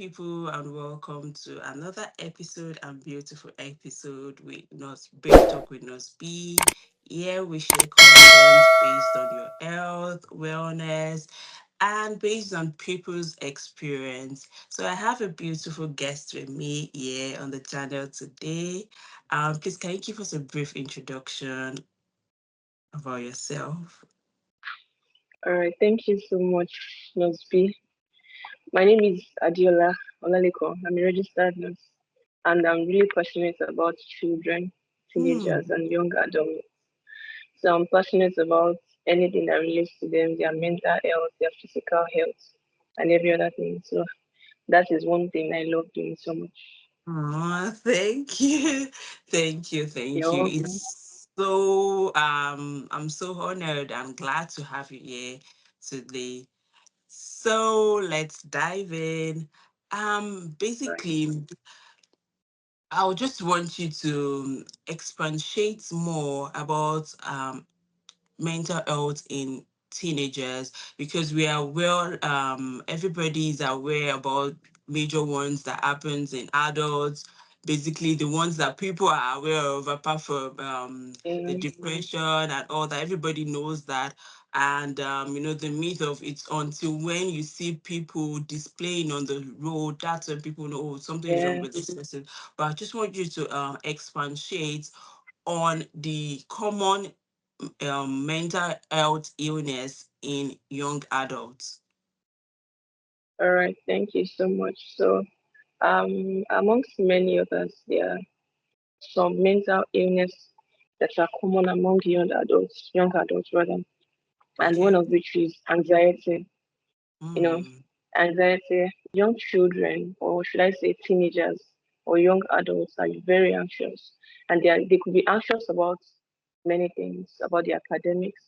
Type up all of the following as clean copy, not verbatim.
people, and welcome to another episode and beautiful episode with Nurse Brain Talk with Nurse B. Here we share content based on your health, wellness, and based on people's experience. So I have a beautiful guest with me here on the channel today. Please, can you give us a brief introduction about yourself? All right, thank you so much, Nosby. My name is Adeola Olaliko. I'm a registered nurse, and I'm really passionate about children, teenagers, Hmm. and young adults. So I'm passionate about anything that relates to them, their mental health, their physical health, and every other thing. So that is one thing I love doing so much. Oh, thank you. Thank you. Thank You're you. welcome. It's I'm so honored. I'm glad to have you here today. So let's dive in. Right. Basically, I would just want you to expatiate more about mental health in teenagers, because we are well everybody is aware about major ones that happens in adults, basically the ones that people are aware of, apart from the Um, depression and all that. Everybody knows that. And the myth of it's until when you see people displaying on the road, that's when people know, oh, something is wrong yeah. with this person. But I just want you to expatiate on the common mental health illness in young adults. All right. Thank you so much. So, amongst many others, there are some mental illness that are common among young adults rather, and one Okay. of which is anxiety. You know, Mm, anxiety, young children, or should I say teenagers or young adults are very anxious, and they could be anxious about many things, about their academics,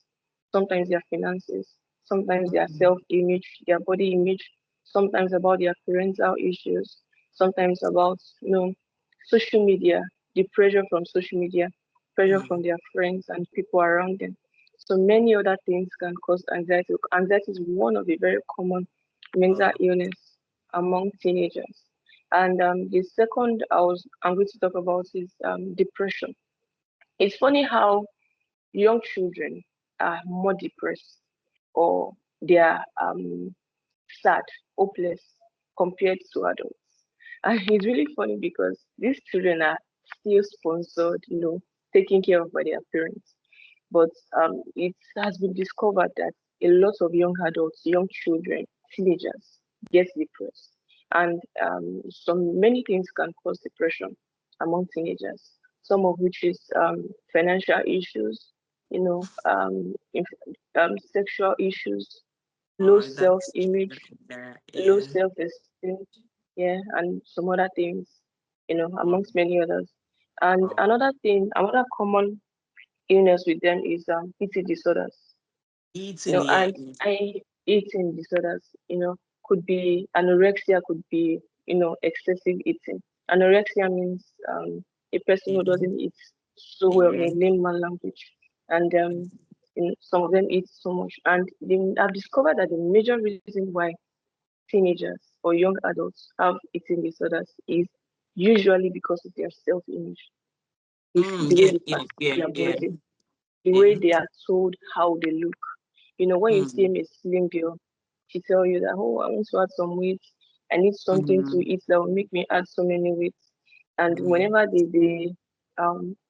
sometimes their finances, sometimes their mm, self-image, their body image, sometimes about their parental issues, sometimes about social media, the pressure from social media, pressure from mm. their friends and people around them. So many other things can cause anxiety. Anxiety is one of the very common mental Oh, illness among teenagers. And the second I'm going to talk about is depression. It's funny how young children are more depressed or they are sad, hopeless compared to adults. And it's really funny because these children are still sponsored, taken care of by their parents. But it has been discovered that a lot of young adults, young children, teenagers get depressed. And some many things can cause depression among teenagers, some of which is financial issues, sexual issues, low oh, that's self-image, that. low Yeah. self-esteem, yeah, and some other things, Oh, amongst many others. And oh. another common illness with them is eating disorders. Eating, yeah. And eating disorders, could be anorexia, could be, excessive eating. Anorexia means a person who Yeah. doesn't eat so well in Yeah. a layman language, and some of them eat so much. And they have discovered that the major reason why teenagers or young adults have eating disorders is usually because of their self-image, the way Yeah, they yeah, perceive yeah, their yeah, body, the way yeah. they are told how they look. When you see Mm, a slim girl, she tell you that, oh, I want to add some weight. I need something to mm, eat that will make me add so many weight. And mm, whenever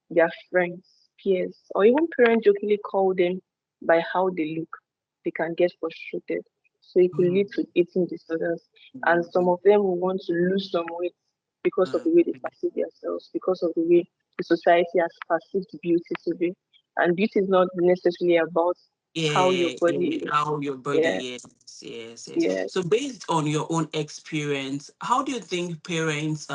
their friends, peers, or even parents jokingly call them by how they look, they can get frustrated. So it could lead mm, to eating disorders. And some mm, of them will want to lose some weight because of mm. the way they perceive themselves, because of the way the society has perceived beauty to be. And beauty is not necessarily about how your Yeah, body yeah, is. how your body, Yeah, yes, yes, yes. yeah, So based on your own experience, how do you think parents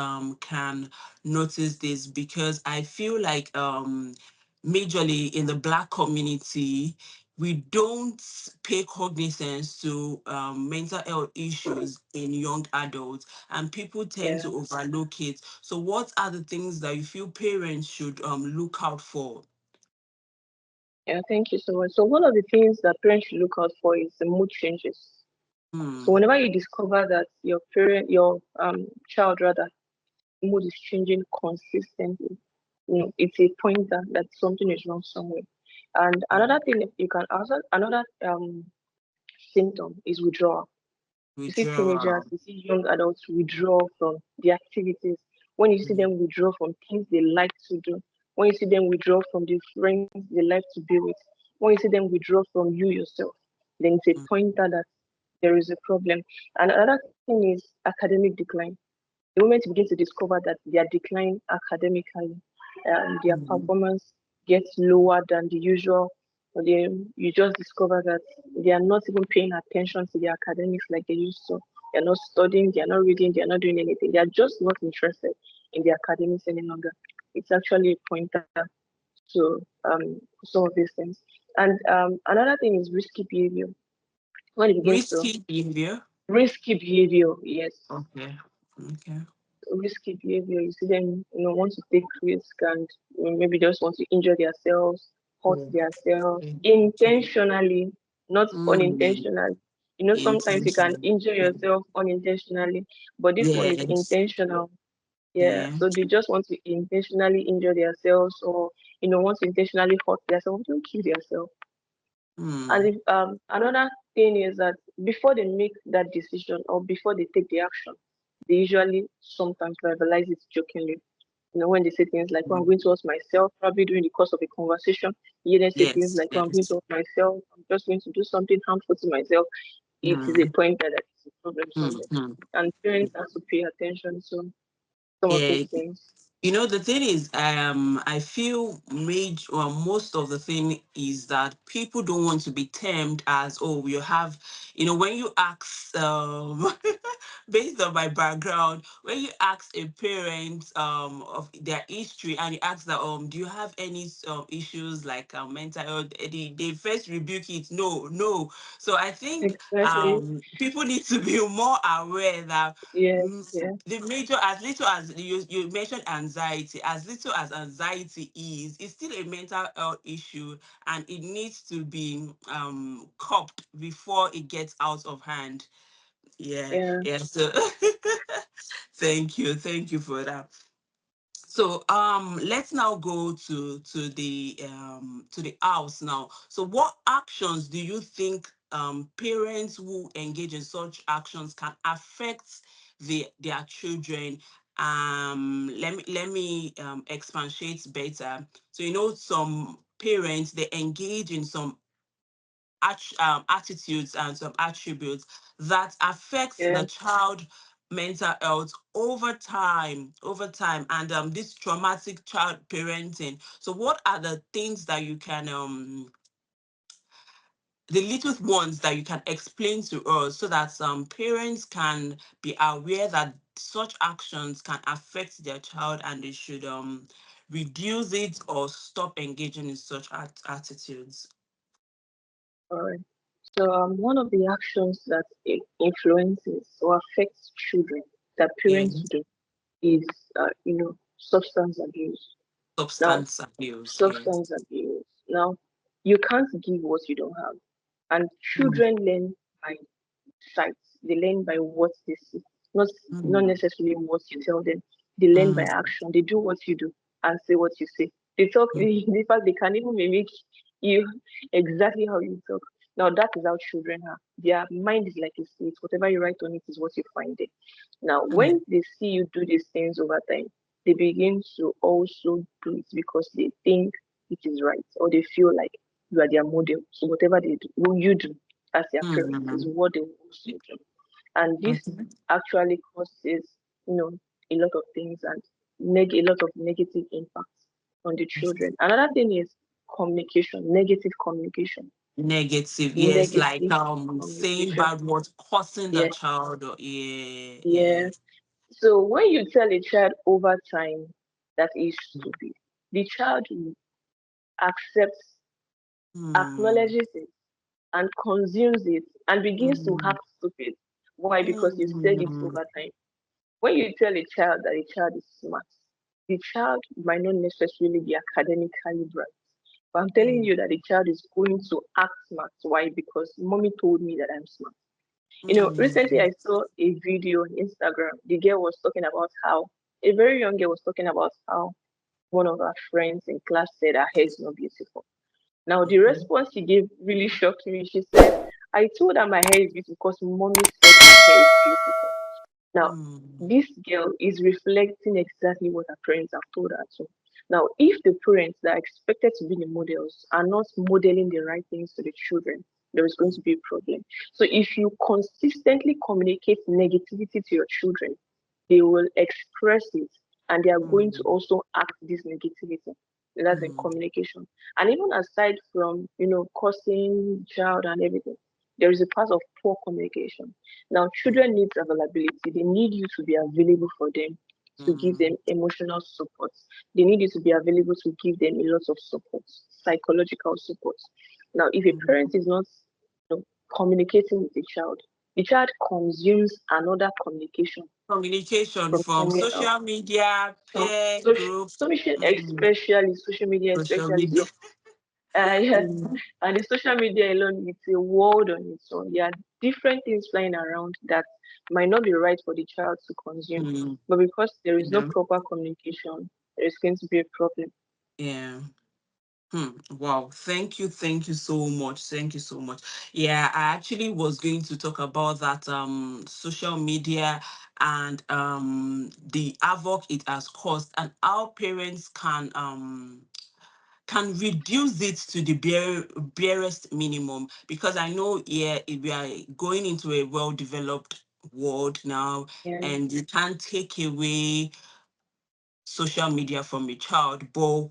can notice this? Because I feel like majorly in the Black community, we don't pay cognizance to mental health issues in young adults, and people tend yeah, to overlook it. So what are the things that you feel parents should look out for? yeah. Thank you so much. So one of the things that parents should look out for is the mood changes. So whenever you discover that your child rather mood is changing consistently, it's a pointer that something is wrong somewhere. And another thing that you can also another symptom is withdrawal. You see teenagers, Withdrawal. you see young adults withdraw from the activities. When you see them withdraw from things they like to do, when you see them withdraw from the friends they like to be with, when you see them withdraw from you yourself, then it's a pointer that there is a problem. And another thing is academic decline. The moment you begin to discover that they are declining academically, their performance gets lower than the usual, or you just discover that they are not even paying attention to their academics like they used to. They're not studying, they're not reading, they're not doing anything. They're just not interested in the academics any longer. It's actually a pointer to some of these things. And another thing is risky behavior. When it begins to Risky behavior. risky behavior, yes, Okay. Okay. risky behavior. You see them, want to take risk and maybe just want to injure themselves, hurt themselves Okay. Okay. intentionally, not Mm. unintentionally. Sometimes you can Intention. injure yourself unintentionally, but this one is Yes. intentional. Yeah, Yeah. so they just want to intentionally injure themselves or want to intentionally hurt themselves. Don't kill yourself. And Mm. if, another thing is that before they make that decision or before they take the action, they usually sometimes verbalize it jokingly. When they say things like, "Oh, I'm Mm. going to hurt myself," probably during the course of a conversation, you then say things Yes. like, "Oh, I'm going to Yes. hurt myself. I'm just going to do something harmful to myself." It is a Mm. pointer that it's a problem Mm. somewhere. Mm. And parents have to pay attention to some of these Yeah. things. The thing is, I feel major, well, most of the thing is that people don't want to be termed as, oh, you have, when you ask, based on my background, when you ask a parent of their history and you ask that, do you have any issues like mental health, they first rebuke it, no, no. So I think Exactly. people need to be more aware that Yes. Yeah. the major, as little as you mentioned anxiety, as little as anxiety is, it's still a mental health issue and it needs to be curbed before it gets out of hand. Yeah, Yeah. yeah. So thank you for that. So let's now go to the house now. So what actions do you think parents who engage in such actions can affect their children? Let me expatiate better. So some parents, they engage in some attitudes and some attributes that affects Yeah. the child mental health over time, and this traumatic child parenting. So what are the things that you can the little ones that you can explain to us so that some parents can be aware that such actions can affect their child and they should reduce it or stop engaging in such attitudes? All right. So one of the actions that it influences or affects children that Yeah. parents do is, substance abuse. Now, Substance abuse, yes. substance abuse. Now, you can't give what you don't have, and Mm, children learn by sight. They learn by what they see, not mm, necessarily what you tell them. They learn by mm, action. They do what you do and say what you say. They talk. mm, In fact, they can even mimic you exactly how you talk. Now that is how children are. Their mind is like a slate. Whatever you write on it is what you find it. Now, mm, when they see you do these things over time, they begin to also do it because they think it is right, or they feel like you are their model. So whatever they do, what you do as their parents is mm. what they will also do. And this Okay. actually causes, a lot of things and a lot of negative impacts on the children. Another thing is communication, negative communication. Negative, yes, like Negative saying communication. bad words, causing the Yeah, child, or yeah, yeah. yeah. So when you tell a child over time that is stupid, the child accepts, Mm, acknowledges it, and consumes it and begins to mm, act stupid. Why? Because you said it mm, over time. When you tell a child that a child is smart, the child might not necessarily be academically bright. But I'm telling mm, you that the child is going to act smart. Why? Because mommy told me that I'm smart. Recently Mm. I saw a video on Instagram. The girl was talking about how a very young girl was talking about how one of her friends in class said her hair is not beautiful. Now, the Okay. response she gave really shocked me. She said, I told her my hair is beautiful because mommy said my hair is beautiful. Now, Mm. this girl is reflecting exactly what her parents have told her to. Now, if the parents that are expected to be the models are not modeling the right things to the children, there is going to be a problem. So, if you consistently communicate negativity to your children, they will express it and they are going to Mm. also act this negativity. That's in Mm. communication. And even aside from, cursing the child and everything, there is a part of poor communication. Now, children need availability. They need you to be available for them, to give them Mm. emotional support. They need you to be available to give them a lot of support, psychological support. Now, if a parent Mm. is not communicating with the child consumes another communication Communication from from somewhere else. social media, From peer groups, social, mm, especially social media, social especially media. so. Yes, Mm. and the social media alone, it's a world on its own. There are different things flying around that might not be right for the child to consume, Mm. but because there is no Yeah. proper communication, there is going to be a problem. Yeah. Hmm. Wow. Thank you so much. Thank you so much. Yeah, I actually was going to talk about that social media and the havoc it has caused and how parents can reduce it to the barest minimum, because I know, yeah, we are going into a well developed world now, Yeah. and you can't take away social media from a child, but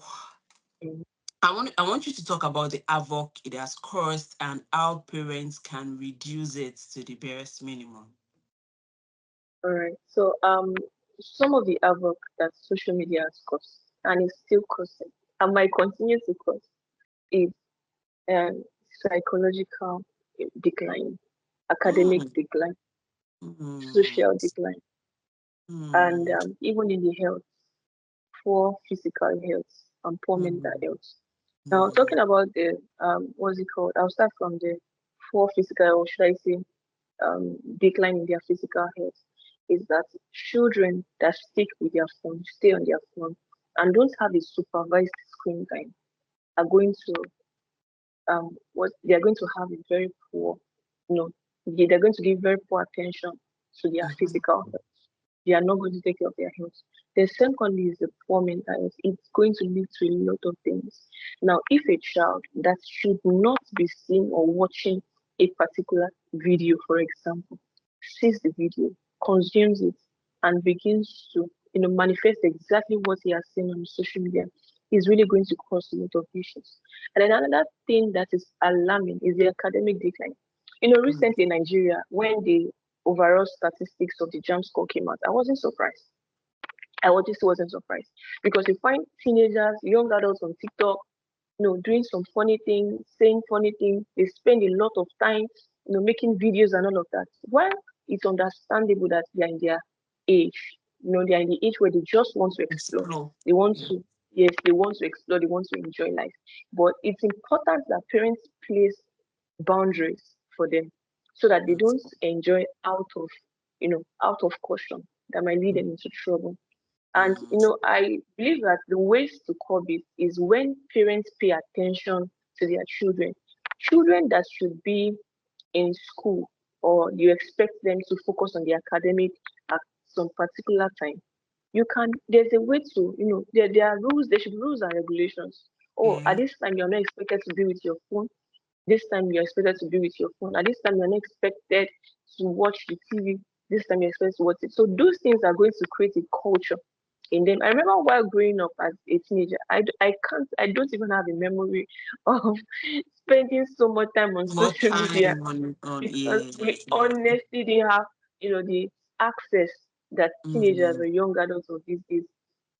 Mm. I want you to talk about the havoc it has caused and how parents can reduce it to the barest minimum. All right. So, some of the havoc that social media has caused and is still causing and might continue to cause is um, psychological decline, academic Mm, decline, mm, social decline, and mm, even in the health, poor physical health and poor mental mm, health. Now, mm, talking about the what's it called? I'll start from the poor physical, or should I say, decline in their physical health. Is that children that stick with their phone, stay on their phone, and don't have a supervised screen time are going to what they are going to have a very poor, you know, they're going to give very poor attention to their mhm, physical health. They are not going to take care of their health. The second is the poor mental health. It's going to lead to a lot of things. Now, if a child that should not be seen or watching a particular video, for example, sees the video, consumes it, and begins to manifest exactly what he has seen on social media, is really going to cause a lot of issues. And then another thing that is alarming is the academic decline. mm, Recently in Nigeria, when the overall statistics of the JAM score came out, I wasn't surprised. I just wasn't surprised because you find teenagers, young adults on TikTok, doing some funny things, saying funny things. They spend a lot of time, making videos and all of that. While it's understandable that they are in their age, they are in the age where they just want to explore. explore. They want Yeah. to, yes, they want to explore. They want to enjoy life. But it's important that parents place boundaries for them so that they don't enjoy out of caution that might lead them into trouble. And Mm, I believe that the ways to curb it is when parents pay attention to their children. Children that should be in school, or you expect them to focus on the academic at some particular time. There's a way to, there are rules, there should be rules and regulations. Oh, yeah. at this time you're not expected to be with your phone. This time you're expected to be with your phone. At this time you're not expected to watch the TV. This time you're expected to watch it. So those things are going to create a culture in them. I remember while growing up as a teenager, I don't even have a memory of spending so much time on More social media time on because yeah, we yeah. honestly didn't have, the access that teenagers or Mm, young adults of these days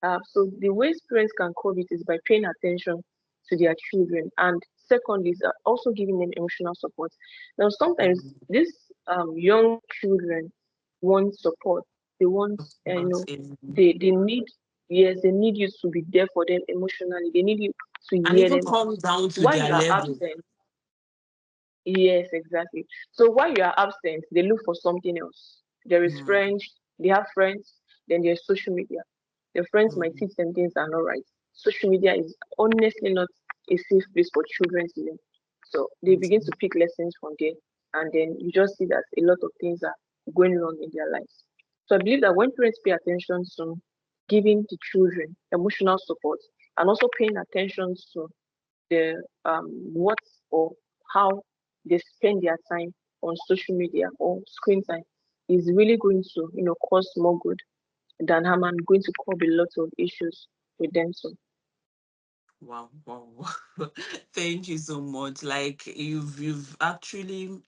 have. So the ways parents can curb it is by paying attention to their children, and second is also giving them emotional support. Now, sometimes mm, these young children want support. They want, of course, yeah. they need, yes, they need you to be there for them emotionally. They need you to And hear even them out. come down to While their you are level. absent, Yes, exactly. So while you are absent, they look for something else. There is Mm, French, they have friends, then there's social media. Their friends might mm, teach them things that are not right. Social media is honestly not a safe place for children to learn. So they begin to mm, pick lessons from there, and then you just see that a lot of things are going wrong in their lives. So I believe that when parents pay attention to giving the children emotional support and also paying attention to the what or how they spend their time on social media or screen time is really going to cause more good than harm and going to curb a lot of issues with them. So wow, wow, wow. Thank you so much. Like you've actually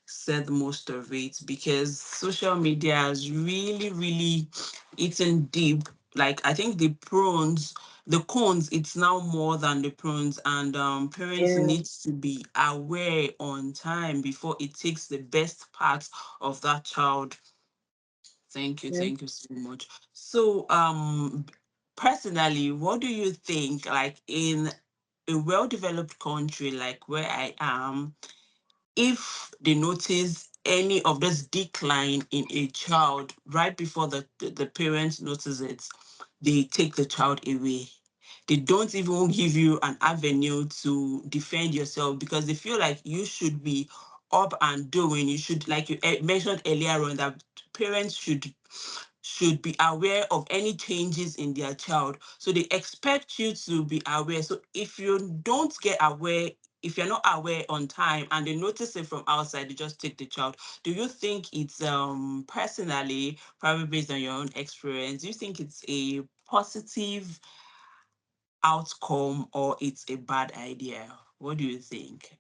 said most of it, because social media has really, really eaten deep. Like I think the cons, it's now more than the pros, and parents yeah, need to be aware on time before it takes the best part of that child. yeah, Thank you so much. So personally, what do you think, like in a well-developed country like where I am, if they notice any of this decline in a child right before the parents notice it, they take the child away. They don't even give you an avenue to defend yourself, because they feel like you should be up and doing. You should, like you mentioned earlier on, that parents should be aware of any changes in their child. So they expect you to be aware. So if you don't get aware, if you're not aware on time and they notice it from outside, they just take the child. Do you think it's personally, probably based on your own experience, do you think it's a positive outcome or it's a bad idea? What do you think?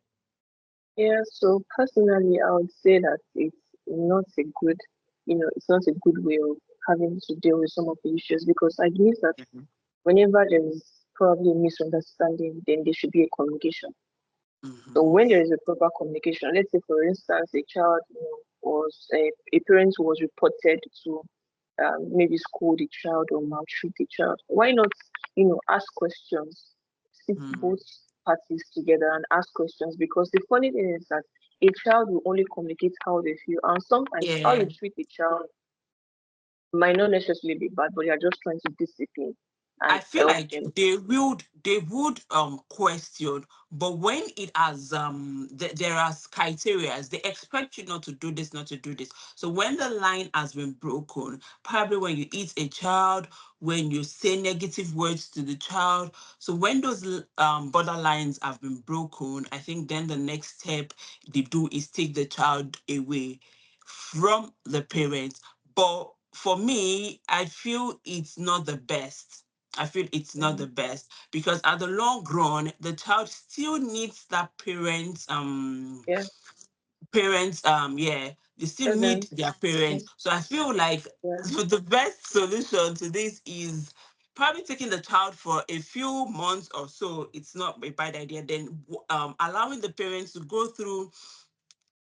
yeah. So personally, I would say that it's not a good, it's not a good way of having to deal with some of the issues because I believe that Mhm. whenever there is probably a misunderstanding, then there should be a communication. So Mhm. when there is a proper communication, let's say for instance, a child was a parent was reported to maybe scold the child or maltreat the child. Why not, ask questions, sit both Mm. parties together and ask questions? Because the funny thing is that a child will only communicate how they feel, and sometimes how you Yeah. treat the child might not necessarily be bad, but you are just trying to discipline and I feel help like them. they would question, but when it has there are criteria, they expect you not to do this, not to do this. So when the line has been broken, probably when you eat a child, when you say negative words to the child, so when those borderlines have been broken, I think then the next step they do is take the child away from the parents. But for me, I feel it's not the best. I feel it's not the Mhm. best, because at the long run, the child still needs that Yeah, yeah, they still need present. their Yeah, parents. So I feel like yeah, the best solution to this is probably taking the child for a few months or so. It's not a bad idea. Then allowing the parents to go through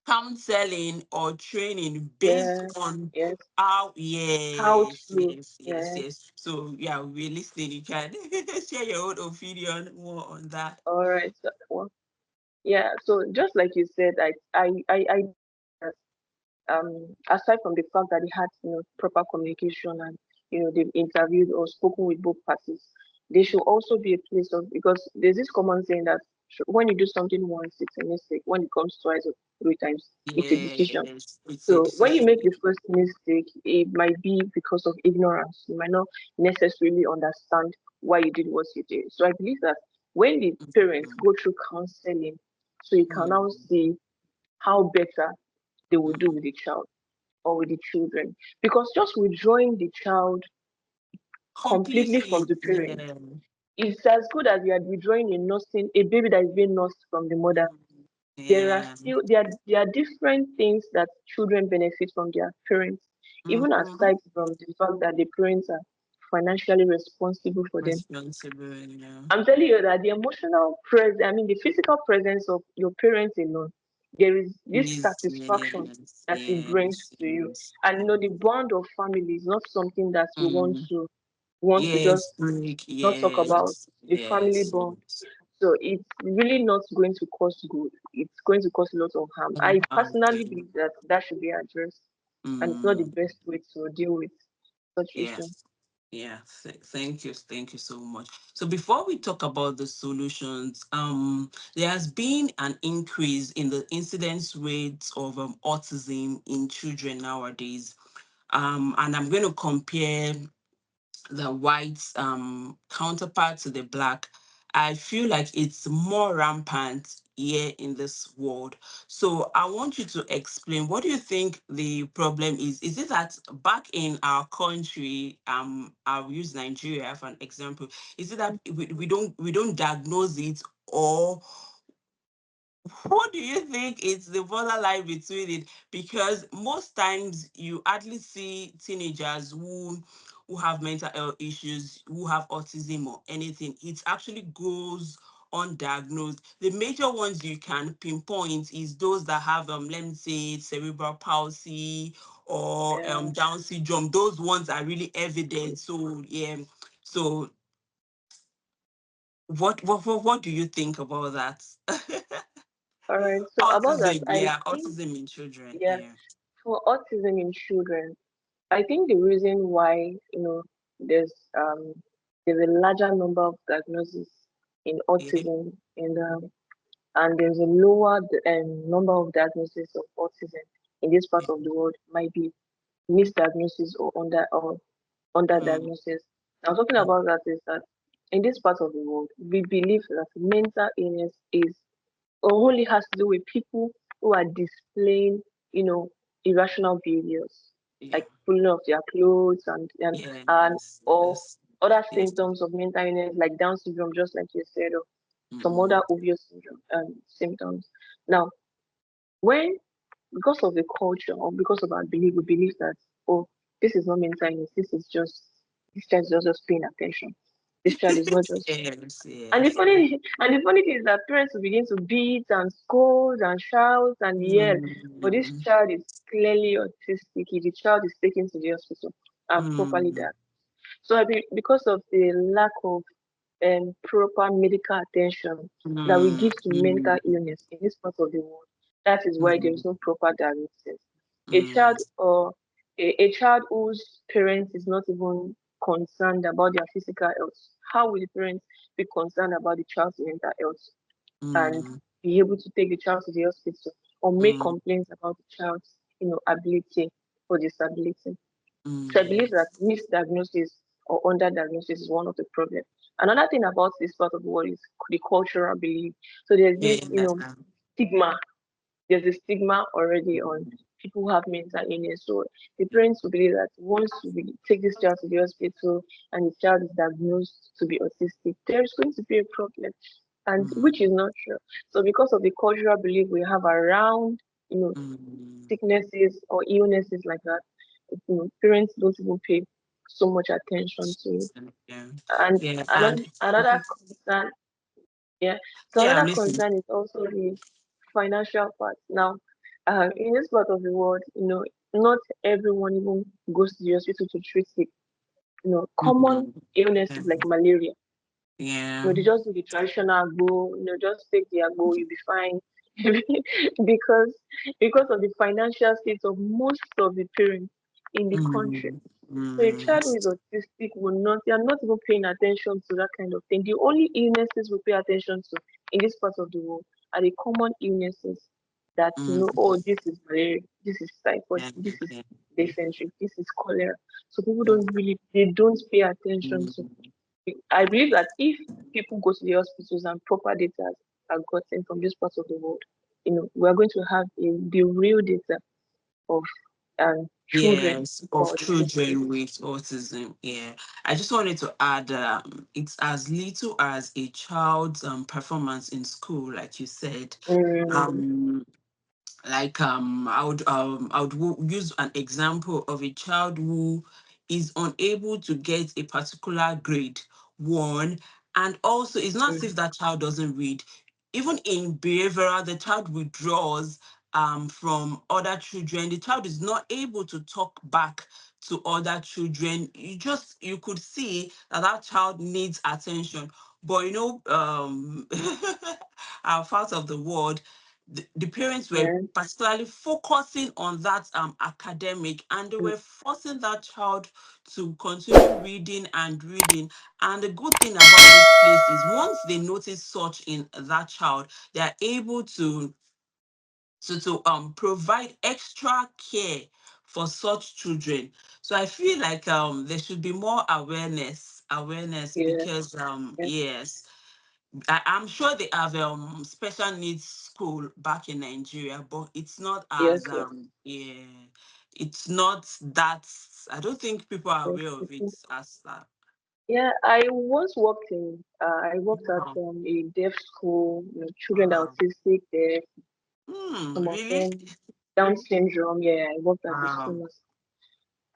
counseling or training based yeah, on yes. how, How yes, to, yes, yes, yeah. yes. So yeah, we're listening. You can share your own opinion more on that. All right. So, well, yeah. So just like you said, I aside from the fact that they had proper communication and they've interviewed or spoken with both parties, there should also be a place of because there's this common saying that when you do something once it's a mistake, when it comes twice or three times it's a decision. Yes, it's a So when you decision. make the first mistake, it might be because of ignorance. You might not necessarily understand why you did what you did. So I believe that when the parents Mm, go through counseling, so you can now mm, see how better they will do mm. with the child or with the children. Because just withdrawing the child completely from Completely, the parent yeah. is as good as you are withdrawing a baby that is being nursed from the mother. Mm, There are yeah. still there are different things that children benefit from their parents, even Mm-hmm. aside from the fact that the parents are financially responsible for them. Responsible, yeah. I'm telling you that the emotional presence, I mean the physical presence of your parents alone, there is this Yes, satisfaction yes, that it brings yes, to you. yes. And the bond of family is not something that we Mm. want to Yes, just break, not talk about yes, the family yes, bond. yes. So it's really not going to cause good. It's going to cause a lot of harm. I personally Okay. believe that that should be addressed, and it's not the Mm, best way to deal with such issue. yes. Yeah. Thank you. Thank you so much. So before we talk about the solutions, there has been an increase in the incidence rates of autism in children nowadays. And I'm going to compare the white counterpart to the black. I feel like it's more rampant here in this world. So I want you to explain, what do you think the problem is? Is it that back in our country, I'll use Nigeria for an example, is it that we don't diagnose it, or what do you think is the borderline between it? Because most times you hardly see teenagers who have mental health issues, who have autism or anything. It actually goes undiagnosed. The major ones you can pinpoint is those that have let me say cerebral palsy or Yeah. Down syndrome. Those ones are really evident. So yeah. So what do you think about that? All right. So about that, Autism, I yeah, think, autism in children, yeah, yeah. for autism in children, I think the reason why, there's there's a larger number of diagnoses in Yeah. autism, and there's a lower number of diagnoses of autism in this part Yeah. of the world might be misdiagnosis or Mm, underdiagnosis. Now, talking mm, about that is that in this part of the world, we believe that mental illness is only has to do with people who are displaying, you know, irrational behaviors, yeah. like pulling off their clothes and Yes, or yes, other yes. symptoms of mental illness like Down syndrome, just like you said, or some Mm, other obvious syndrome symptoms. Now, when because of the culture or because of our belief, we believe that, oh, this is not mental illness, this child is just paying attention. This child is not just yes, and the yes, yes. funny and the funny thing is that parents will begin to beat and scold and shout and yell. But this Mm, child is clearly autistic. If the child is taken to the hospital and properly mm, diagnosed. So because of the lack of proper medical attention that we mm, give to mental mm, illness in this part of the world, that is why there is mm, no proper diagnosis. A mm, child or a child whose parent is not even concerned about their physical health, how will the parents be concerned about the child's mental health and mm, be able to take the child to the hospital or make mm, complaints about the child's, ability or disability? So I believe mm. that misdiagnosis or underdiagnosis is one of the problems. Another thing about this part of the world is the cultural belief. So there's this, Yeah. stigma. There's a stigma already on people who have mental illness. So the parents will believe that once we take this child to the hospital and the child is diagnosed to be autistic, there's going to be a problem, and Mm, which is not true. So because of the cultural belief we have around, you know, mm, sicknesses or illnesses like that, parents don't even pay so much attention to it. yeah. And Yeah. another concern, yeah. So Yeah, I'm another listening. concern is also the financial part. Now, in this part of the world, not everyone even goes to the hospital to treat it. Common Mm, illnesses like malaria. yeah. They just do the traditional agbo, just take the agbo, you'll be fine. because because of the financial state of most of the parents in the country. Mm, So a mm, child who is autistic will not, they are not even paying attention to that kind of thing. The only illnesses we pay attention to in this part of the world are the common illnesses that, mm, oh, this is malaria, this is typhoid, yeah, this is yeah. dysentery, this is cholera. So people Mm, they don't pay attention to. mm, I believe that if people go to the hospitals and proper data are gotten from this part of the world, we are going to have the real data of children yes, who of are autistic. children with autism. Yeah, I just wanted to add, it's as little as a child's performance in school, like you said. Mm, Um, like use an example of a child who is unable to get a particular grade one, and also it's not as mm, if that child doesn't read. Even in behavioral, the child withdraws from other children. The child is not able to talk back to other children. You could see that that child needs attention. But our part of the world, the parents were Yeah. particularly focusing on that academic, and they were forcing that child to continue reading and reading. And the good thing about this place is once they notice such in that child, they are able to provide extra care for such children. So I feel like there should be more awareness, Yeah. because Yeah. yes, I'm sure they have special needs school back in Nigeria, but it's not Yes. as Yes. yeah, it's not that. I don't think people are Yes. aware of it as that. Yeah, I once worked in. I worked at Wow. a deaf school. You know, children that are Wow. autistic, deaf, some of Really? them Down syndrome. Yeah, I worked at the Wow. school,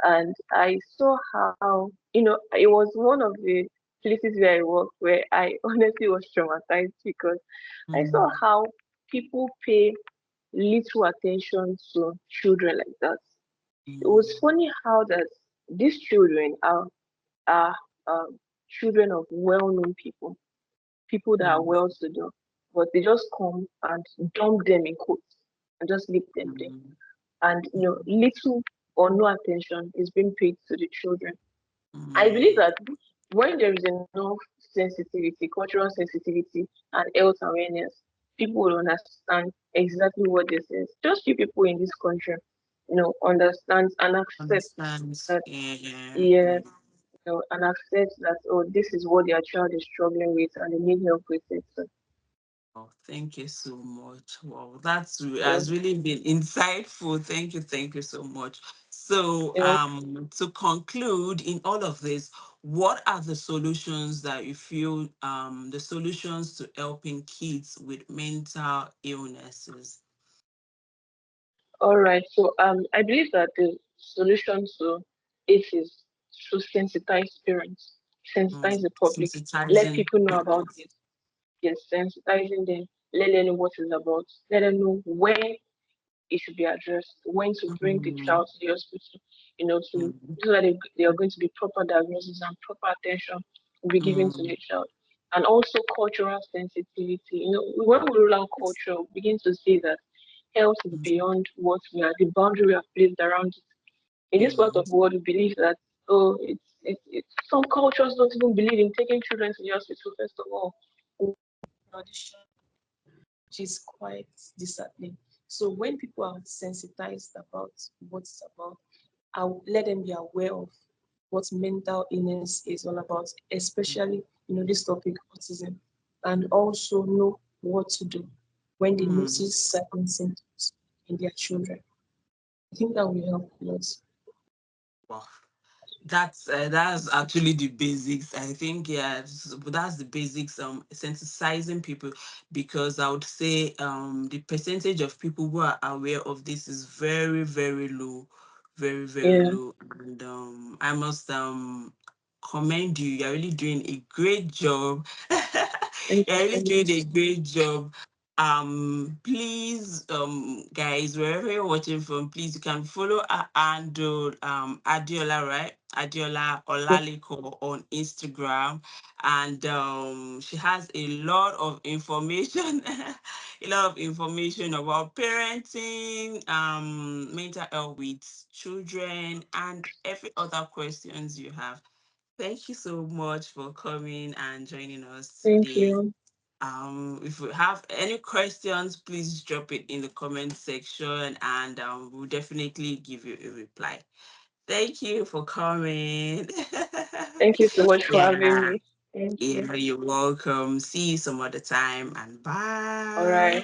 and I saw how it was one of the places where I worked where I honestly was traumatized because I saw Mm, how people pay little attention to children like that. It was mm, funny how that these children are children of well-known people, people that are mm, well to do, but they just come and dump them in quotes and just leave them there. mm, And little or no attention is being paid to the children. I believe mm, that when there is enough sensitivity, cultural sensitivity, and health awareness, people will understand exactly what this is. Just few people in this country, understand and accept understands. that, Yeah. yeah, and accept that, oh, this is what their child is struggling with and they need help with it. So, Oh, thank you so much. Wow, that's yeah, has really been insightful. Thank you so much. So, yeah. to conclude in all of this, what are the solutions that you feel the solutions to helping kids with mental illnesses? All right. So I believe that the solution to it is to sensitize parents, sensitize the public, let Sensitizing people know about parents. this. Yes, sensitizing them, let them know what it's about, let them know where it should be addressed, when to bring the Mm, child to the hospital, mm, so that they are going to be proper diagnosis and proper attention will be given to mm, the child. And also cultural sensitivity. When we rule out culture, we begin to see that health is mm, beyond what the boundary we have placed around it. In this part of mm. the world, we believe that, oh, it's some cultures don't even believe in taking children to the hospital, first of all. Tradition, which is quite disheartening. So when people are sensitized about what it's about, I'll let them be aware of what mental illness is all about, especially this topic autism, and also know what to do when they Mm. notice certain symptoms in their children. I think that will help a lot. Wow. That's actually the basics. I think yeah, that's the basics. Sensitizing people, because I would say the percentage of people who are aware of this is very very low, very Yeah, low. And I must commend you. You're really doing a great job. thank you You're so really doing much. a great job. Please, guys, wherever you're watching from, please you can follow Ando Adeola, right? Adeola Olaliko on Instagram, and she has a lot of information, a lot of information about parenting, mental health with children, and every other questions you have. Thank you so much for coming and joining us Thank today. you. If you have any questions, please drop it in the comment section, and we'll definitely give you a reply. Thank you for coming. Thank you so much for having Yeah, me. Thank you. yeah, you're welcome. See you some other time, and All bye. right.